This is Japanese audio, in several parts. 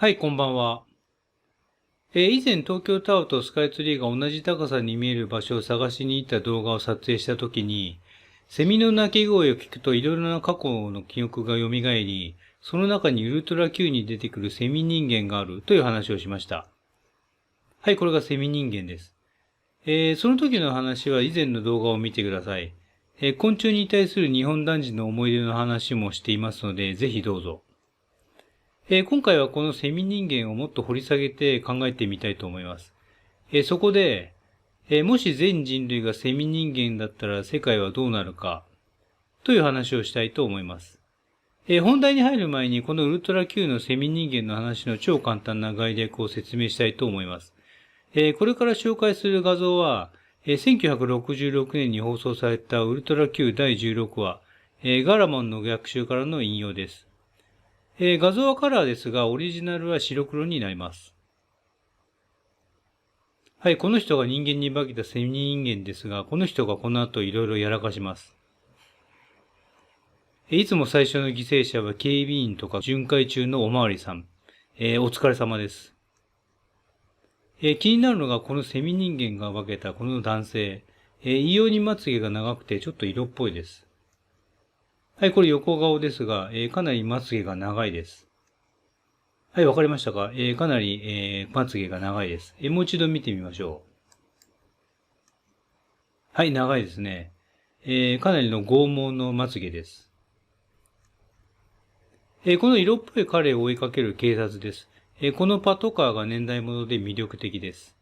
はい、こんばんは。以前東京タワーとスカイツリーが同じ高さに見える場所を探しに行った動画を撮影したときに、セミの鳴き声を聞くといろいろな過去の記憶が蘇り、その中にウルトラ Q に出てくるセミ人間があるという話をしました。はい、これがセミ人間です。その時の話は以前の動画を見てください。昆虫に対する日本男児の思い出の話もしていますので、ぜひどうぞ。今回はこのセミ人間をもっと掘り下げて考えてみたいと思います。そこで、もし全人類がセミ人間だったら世界はどうなるかという話をしたいと思います。本題に入る前にこのウルトラ Q のセミ人間の話の超簡単な概略を説明したいと思います。これから紹介する画像は、1966年に放送されたウルトラ Q 第16話、ガラモンの逆襲からの引用です。画像はカラーですが、オリジナルは白黒になります。はい、この人が人間に化けたセミ人間ですが、この人がこの後いろいろやらかします。いつも最初の犠牲者は警備員とか巡回中のおまわりさん。お疲れ様です。気になるのがこのセミ人間が化けたこの男性。異様にまつげが長くてちょっと色っぽいです。はい、これ横顔ですが、かなりまつげが長いです。はい、わかりましたか？かなり、まつげが長いです。もう一度見てみましょう。はい、長いですね。かなりの剛毛のまつげです。この色っぽい彼を追いかける警察です。このパトカーが年代物で魅力的です。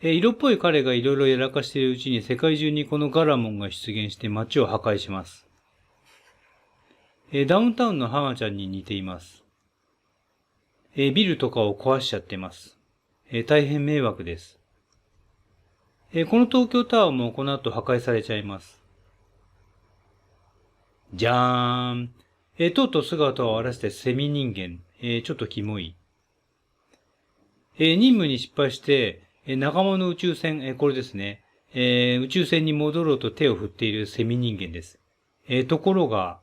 色っぽい彼がいろいろやらかしているうちに世界中にこのガラモンが出現して街を破壊します。ダウンタウンのハマちゃんに似ています。ビルとかを壊しちゃってます。大変迷惑です。この東京タワーもこの後破壊されちゃいます。じゃーん。とうとう姿を現してセミ人間。ちょっとキモい。任務に失敗して、仲間の宇宙船、これですね。宇宙船に戻ろうと手を振っているセミ人間です。ところが、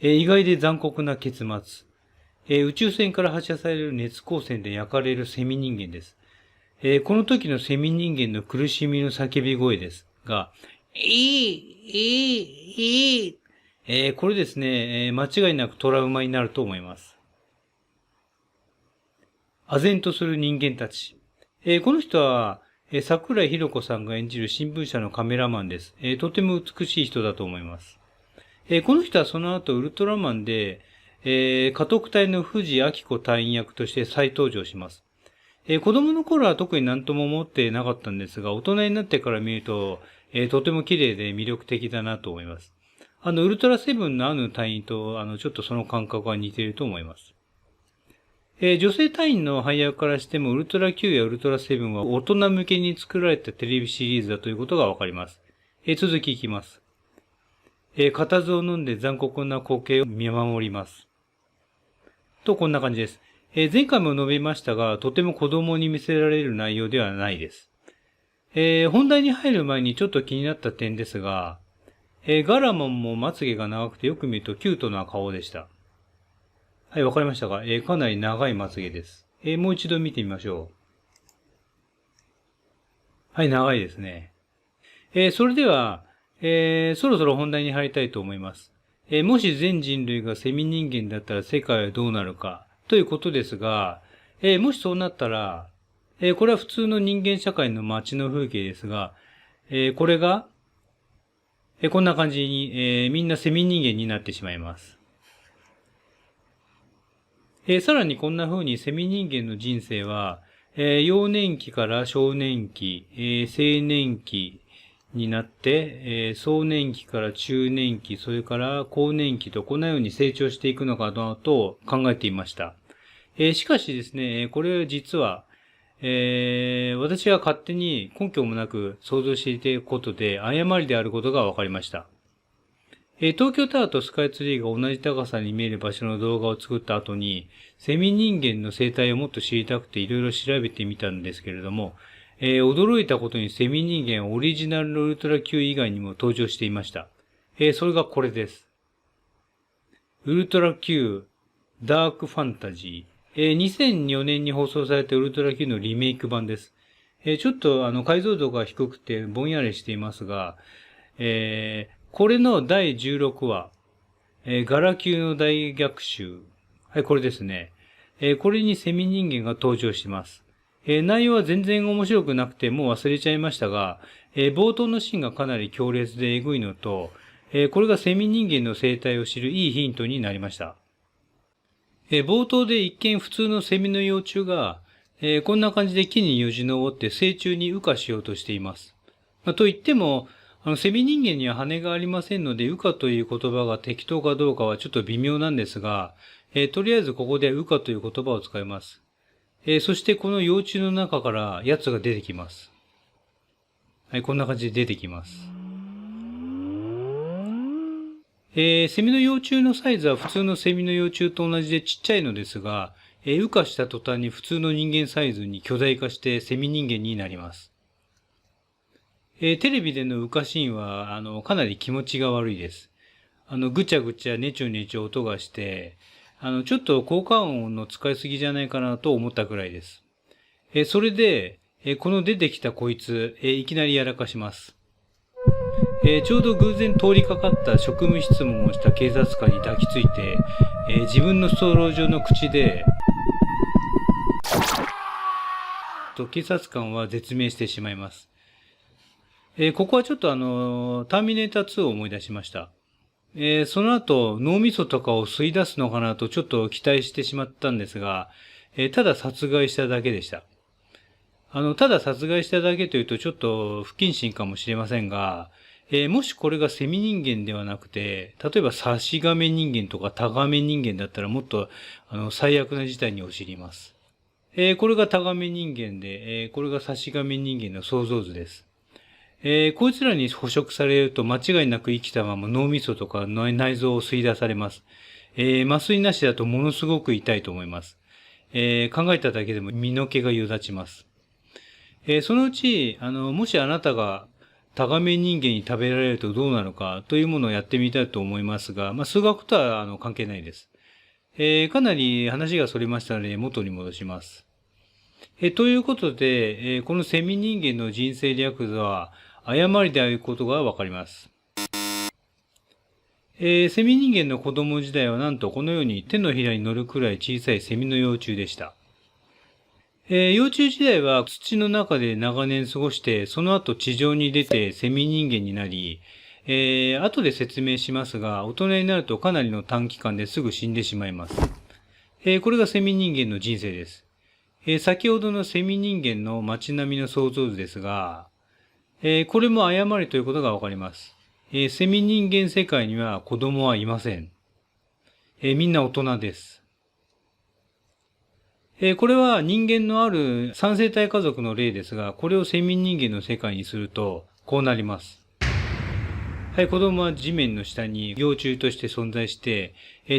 意外で残酷な結末。宇宙船から発射される熱光線で焼かれるセミ人間です。この時のセミ人間の苦しみの叫び声ですが、これですね、間違いなくトラウマになると思います。唖然とする人間たち。この人は、桜井宏子さんが演じる新聞社のカメラマンです。とても美しい人だと思います。この人はその後ウルトラマンで、家督隊の藤明子隊員役として再登場します。子供の頃は特に何とも思ってなかったんですが、大人になってから見ると、とても綺麗で魅力的だなと思います。ウルトラセブンのアヌ隊員と、ちょっとその感覚が似ていると思います。女性隊員の配役からしても、ウルトラ Q やウルトラセブンは大人向けに作られたテレビシリーズだということがわかります。続きいきます。固唾を飲んで残酷な光景を見守ります。と、こんな感じです。前回も述べましたが、とても子供に見せられる内容ではないです。本題に入る前にちょっと気になった点ですが、ガラモンもまつげが長くてよく見るとキュートな顔でした。はい、わかりましたか？かなり長いまつげです。もう一度見てみましょう。はい、長いですね。それでは、そろそろ本題に入りたいと思います。もし全人類がセミ人間だったら世界はどうなるかということですが、もしそうなったら、これは普通の人間社会の街の風景ですが、これが、こんな感じに、みんなセミ人間になってしまいます。さらにこんな風にセミ人間の人生は、幼年期から少年期、青年期になって、壮年期から中年期、それから高年期とこのように成長していくのかなと考えていました。しかしですね、これ実は、私が勝手に根拠もなく想像していたことで誤りであることが分かりました。東京タワーとスカイツリーが同じ高さに見える場所の動画を作った後に、セミ人間の生態をもっと知りたくていろいろ調べてみたんですけれども、驚いたことにセミ人間はオリジナルのウルトラ Q 以外にも登場していました。それがこれです。ウルトラ Q ダークファンタジー。2004年に放送されたウルトラ Q のリメイク版です。ちょっと解像度が低くてぼんやりしていますが、これの第16話、ガラ級の大逆襲。はい、これですね。これにセミ人間が登場します。内容は全然面白くなくてもう忘れちゃいましたが、冒頭のシーンがかなり強烈でエグいのと、これがセミ人間の生態を知るいいヒントになりました。冒頭で一見普通のセミの幼虫が、こんな感じで木によじ登って成虫に羽化しようとしています。と言っても、セミ人間には羽がありませんので、羽化という言葉が適当かどうかはちょっと微妙なんですが、とりあえずここで羽化という言葉を使います。そしてこの幼虫の中から奴が出てきます。はい、こんな感じで出てきます。セミの幼虫のサイズは普通のセミの幼虫と同じでちっちゃいのですが、羽化した途端に普通の人間サイズに巨大化してセミ人間になります。テレビでの羽化シーンは、かなり気持ちが悪いです。ぐちゃぐちゃねちょねちょ音がして、ちょっと効果音の使いすぎじゃないかなと思ったくらいです。それで、この出てきたこいつ、いきなりやらかします。ちょうど偶然通りかかった職務質問をした警察官に抱きついて、自分のストロー状の口で、警察官は絶命してしまいます。ここはちょっとターミネーター2を思い出しました。その後、脳みそとかを吸い出すのかなとちょっと期待してしまったんですが、ただ殺害しただけでした。ただ殺害しただけというとちょっと不謹慎かもしれませんが、もしこれがセミ人間ではなくて、例えばサシガメ人間とかタガメ人間だったらもっと最悪な事態に陥ります。これがタガメ人間で、これがサシガメ人間の想像図です。こいつらに捕食されると間違いなく生きたまま脳みそとか内臓を吸い出されます。麻酔なしだとものすごく痛いと思います。考えただけでも身の毛がよだちます。そのうち、もしあなたがタガメ人間に食べられるとどうなるかというものをやってみたいと思いますが、数学とは関係ないです。かなり話が逸れましたので元に戻します。ということで、このセミ人間の人生略図は誤りであることがわかります。セミ人間の子供時代はなんとこのように手のひらに乗るくらい小さいセミの幼虫でした。幼虫時代は土の中で長年過ごして、その後地上に出てセミ人間になり、後で説明しますが、大人になるとかなりの短期間ですぐ死んでしまいます。これがセミ人間の人生です。先ほどのセミ人間の街並みの想像図ですが、これも誤りということがわかります。セミ人間世界には子供はいません。みんな大人です。これは人間のある三世帯家族の例ですが、これをセミ人間の世界にすると、こうなります。はい、子供は地面の下に幼虫として存在して、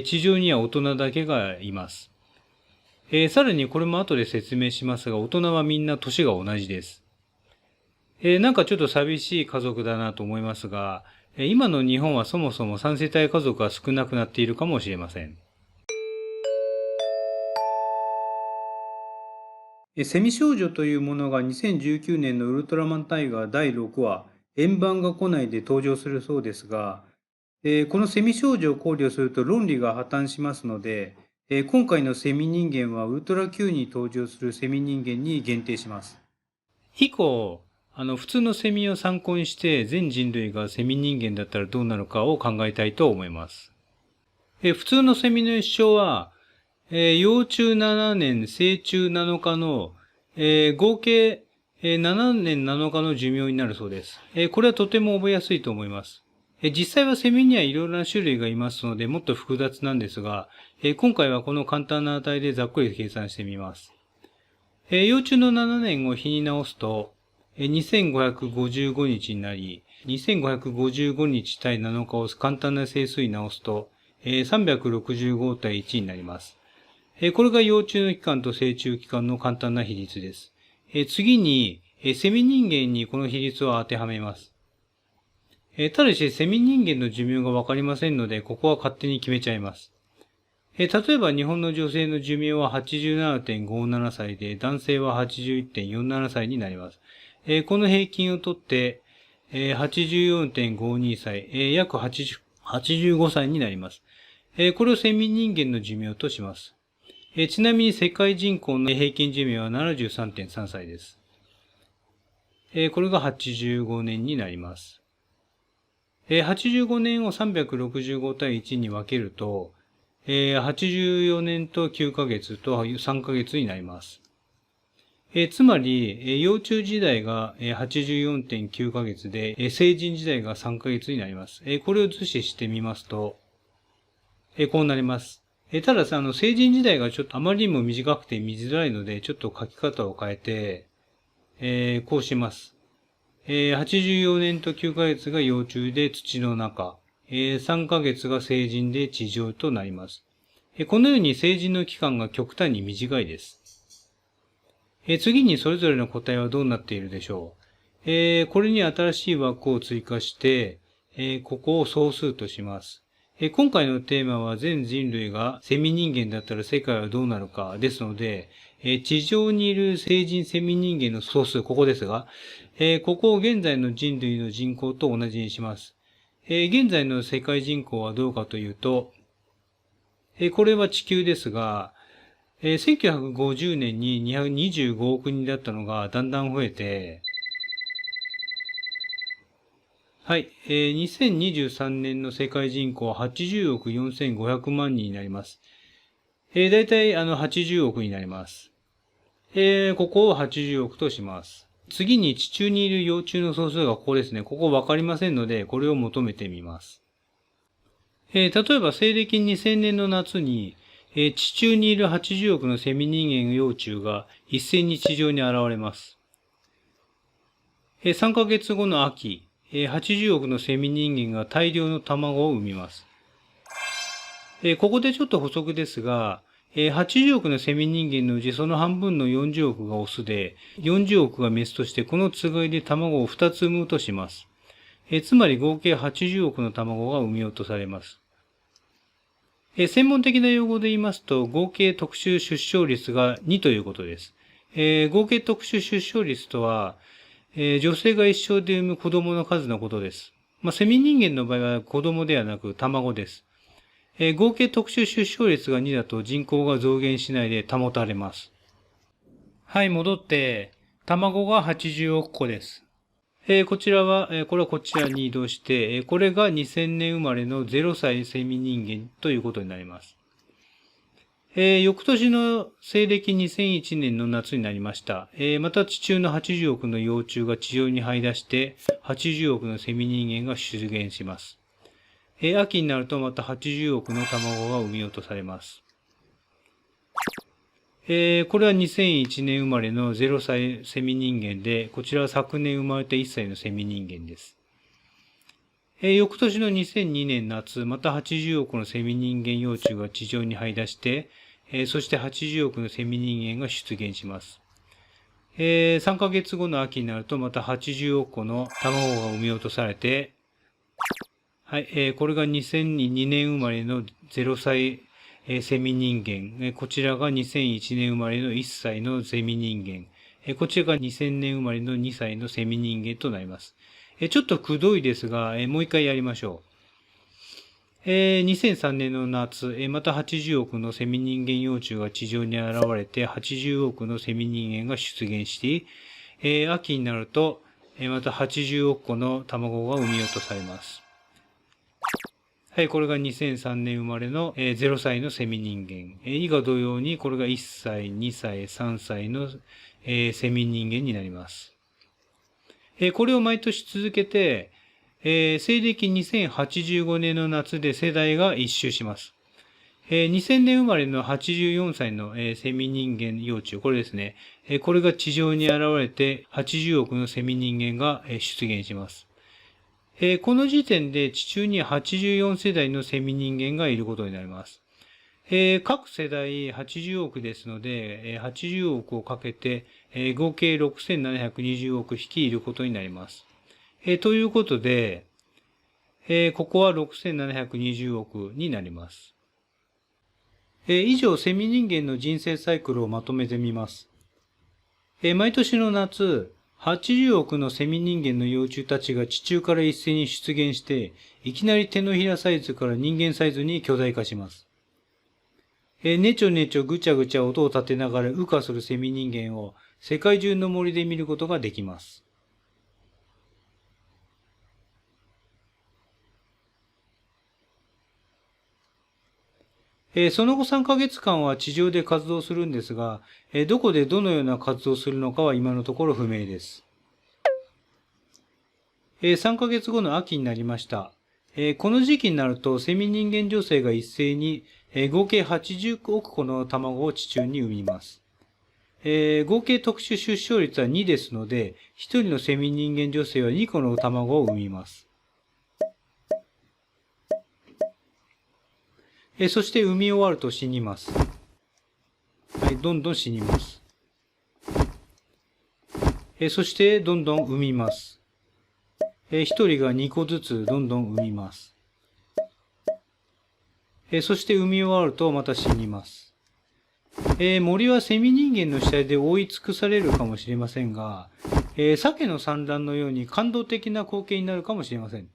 地上には大人だけがいます。さらにこれも後で説明しますが、大人はみんな年が同じです。なんかちょっと寂しい家族だなと思いますが、今の日本はそもそも三世帯家族が少なくなっているかもしれません。セミ少女というものが2019年のウルトラマンタイガー第6話、円盤が来ないで登場するそうですが、このセミ少女を考慮すると論理が破綻しますので、今回のセミ人間はウルトラ Q に登場するセミ人間に限定します。以降、普通のセミを参考にして全人類がセミ人間だったらどうなるかを考えたいと思います。普通のセミの一生は、幼虫7年、成虫7日の、合計、7年7日の寿命になるそうです。これはとても覚えやすいと思います。実際はセミにはいろいろな種類がいますので、もっと複雑なんですが、今回はこの簡単な値でざっくり計算してみます。幼虫の7年を日に直すと、2555日になり、2555日対7日を簡単な整数に直すと、365対1になります。これが幼虫の期間と成虫期間の簡単な比率です。次に、セミ人間にこの比率を当てはめます。ただし、セミ人間の寿命がわかりませんので、ここは勝手に決めちゃいます。例えば日本の女性の寿命は87.57歳で、男性は81.47歳になります。この平均をとって、84.52歳、約85歳になります。これを先民人間の寿命とします。ちなみに世界人口の平均寿命は 73.3 歳です。これが85年になります。85年を365対1に分けると、84年と9ヶ月と3ヶ月になります。つまり、幼虫時代が 84.9 ヶ月で、成人時代が3ヶ月になります。これを図示してみますと、こうなります。ただ成人時代がちょっとあまりにも短くて見づらいので、ちょっと書き方を変えて、こうします。84年と9ヶ月が幼虫で土の中、3ヶ月が成人で地上となります。このように成人の期間が極端に短いです。次にそれぞれの答えはどうなっているでしょう。これに新しい枠を追加して、ここを総数とします。今回のテーマは全人類がセミ人間だったら世界はどうなるかですので、地上にいる成人セミ人間の総数、ここですが、ここを現在の人類の人口と同じにします。現在の世界人口はどうかというと、これは地球ですが、1950年に225億人だったのがだんだん増えて、はい、2023年の世界人口は80億4500万人になります。だいたい80億になります。ここを80億とします。次に地中にいる幼虫の総数がここですね。ここわかりませんので、これを求めてみます。例えば西暦2000年の夏に、地中にいる80億のセミ人間幼虫が一斉に地上に現れます。3ヶ月後の秋、80億のセミ人間が大量の卵を産みます。ここでちょっと補足ですが、80億のセミ人間のうちその半分の40億がオスで、40億がメスとしてこのつがいで卵を2つ産むとします。つまり合計80億の卵が産み落とされます。専門的な用語で言いますと、合計特殊出生率が2ということです。合計特殊出生率とは、女性が一生で産む子供の数のことです。セミ人間の場合は子供ではなく卵です。合計特殊出生率が2だと人口が増減しないで保たれます。はい、戻って、卵が80億個です。これはこちらに移動して、これが2000年生まれの0歳セミ人間ということになります。翌年の西暦2001年の夏になりました。また地中の80億の幼虫が地上に這い出して、80億のセミ人間が出現します。秋になるとまた80億の卵が産み落とされます。これは2001年生まれの0歳セミ人間で、こちらは昨年生まれた1歳のセミ人間です。翌年の2002年夏、また80億のセミ人間幼虫が地上に這い出して、そして80億のセミ人間が出現します。3ヶ月後の秋になるとまた80億個の卵が産み落とされて、はい、これが2002年生まれの0歳セミ人間。こちらが2001年生まれの1歳のセミ人間。こちらが2000年生まれの2歳のセミ人間となります。ちょっとくどいですが、もう一回やりましょう。2003年の夏、また80億のセミ人間幼虫が地上に現れて、80億のセミ人間が出現し、秋になると、また80億個の卵が産み落とされます。はい、これが2003年生まれの0歳のセミ人間。以下同様に、これが1歳、2歳、3歳のセミ人間になります。これを毎年続けて、西暦2085年の夏で世代が一周します。2000年生まれの84歳のセミ人間幼虫、これですね。これが地上に現れて80億のセミ人間が出現します。この時点で地中には84世代のセミ人間がいることになります。各世代80億ですので、80億をかけて、合計6720億匹いることになります。ということで、ここは6720億になります。以上、セミ人間の人生サイクルをまとめてみます。毎年の夏、80億のセミ人間の幼虫たちが地中から一斉に出現して、いきなり手のひらサイズから人間サイズに巨大化します。ねちょねちょぐちゃぐちゃ音を立てながら羽化するセミ人間を世界中の森で見ることができます。その後3ヶ月間は地上で活動するんですが、どこでどのような活動をするのかは今のところ不明です。3ヶ月後の秋になりました。この時期になると、セミ人間女性が一斉に、合計80億個の卵を地中に産みます。合計特殊出生率は2ですので、1人のセミ人間女性は2個の卵を産みます。そして産み終わると死にます。はい、どんどん死にます。そしてどんどん産みます。1人が2個ずつどんどん産みます。そして産み終わるとまた死にます。森はセミ人間の死体で覆い尽くされるかもしれませんが、鮭の産卵のように感動的な光景になるかもしれません。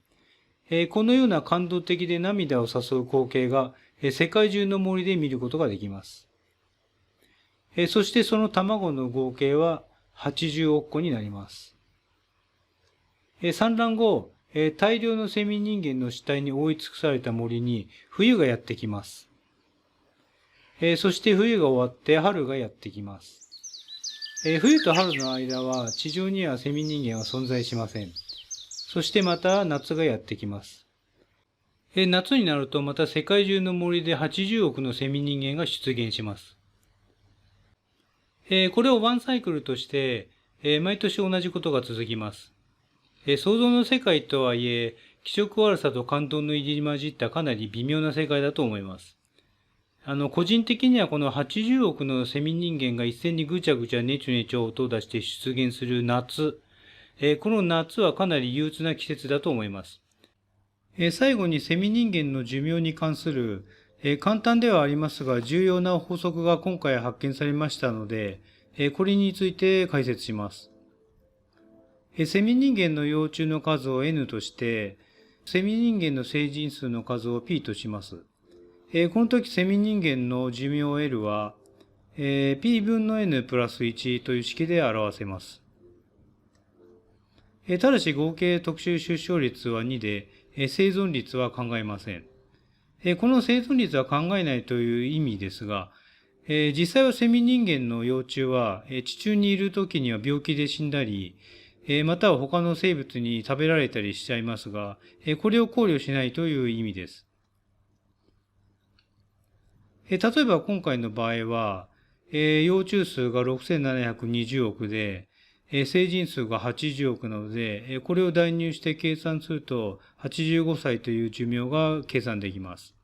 このような感動的で涙を誘う光景が、世界中の森で見ることができます。そしてその卵の合計は80億個になります。産卵後、大量のセミ人間の死体に覆い尽くされた森に冬がやってきます。そして冬が終わって春がやってきます。冬と春の間は地上にはセミ人間は存在しません。そしてまた夏がやってきます。夏になるとまた世界中の森で80億のセミ人間が出現します。これをワンサイクルとして、毎年同じことが続きます。想像の世界とはいえ、気色悪さと感動の入り混じったかなり微妙な世界だと思います。個人的にはこの80億のセミ人間が一斉にぐちゃぐちゃねちょねちょ音を出して出現する夏、この夏はかなり憂鬱な季節だと思います。最後にセミ人間の寿命に関する、簡単ではありますが重要な法則が今回発見されましたので、これについて解説します。セミ人間の幼虫の数を N として、セミ人間の成人数の数を P とします。この時セミ人間の寿命 L は、P 分の N プラス1という式で表せます。ただし合計特殊出生率は2で、生存率は考えません。この生存率は考えないという意味ですが、実際はセミ人間の幼虫は、地中にいる時には病気で死んだり、または他の生物に食べられたりしちゃいますが、これを考慮しないという意味です。例えば今回の場合は、幼虫数が6720億で、成人数が80億なので、これを代入して計算すると85歳という寿命が計算できます。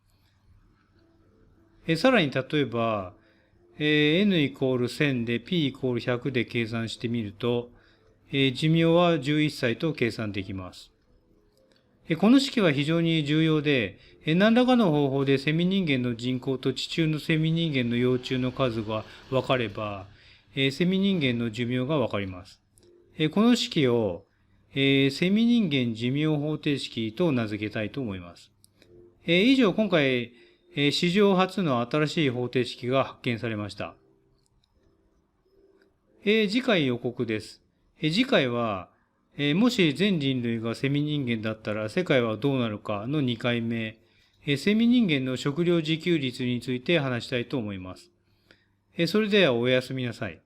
さらに例えば、n イコール1000で p イコール100で計算してみると、寿命は11歳と計算できます。この式は非常に重要で、何らかの方法でセミ人間の人口と地中のセミ人間の幼虫の数が分かれば、セミ人間の寿命が分かります。この式を、セミ人間寿命方程式と名付けたいと思います。以上、今回、史上初の新しい方程式が発見されました。次回予告です。次回は、もし全人類がセミ人間だったら世界はどうなるかの2回目、セミ人間の食料自給率について話したいと思います。それではおやすみなさい。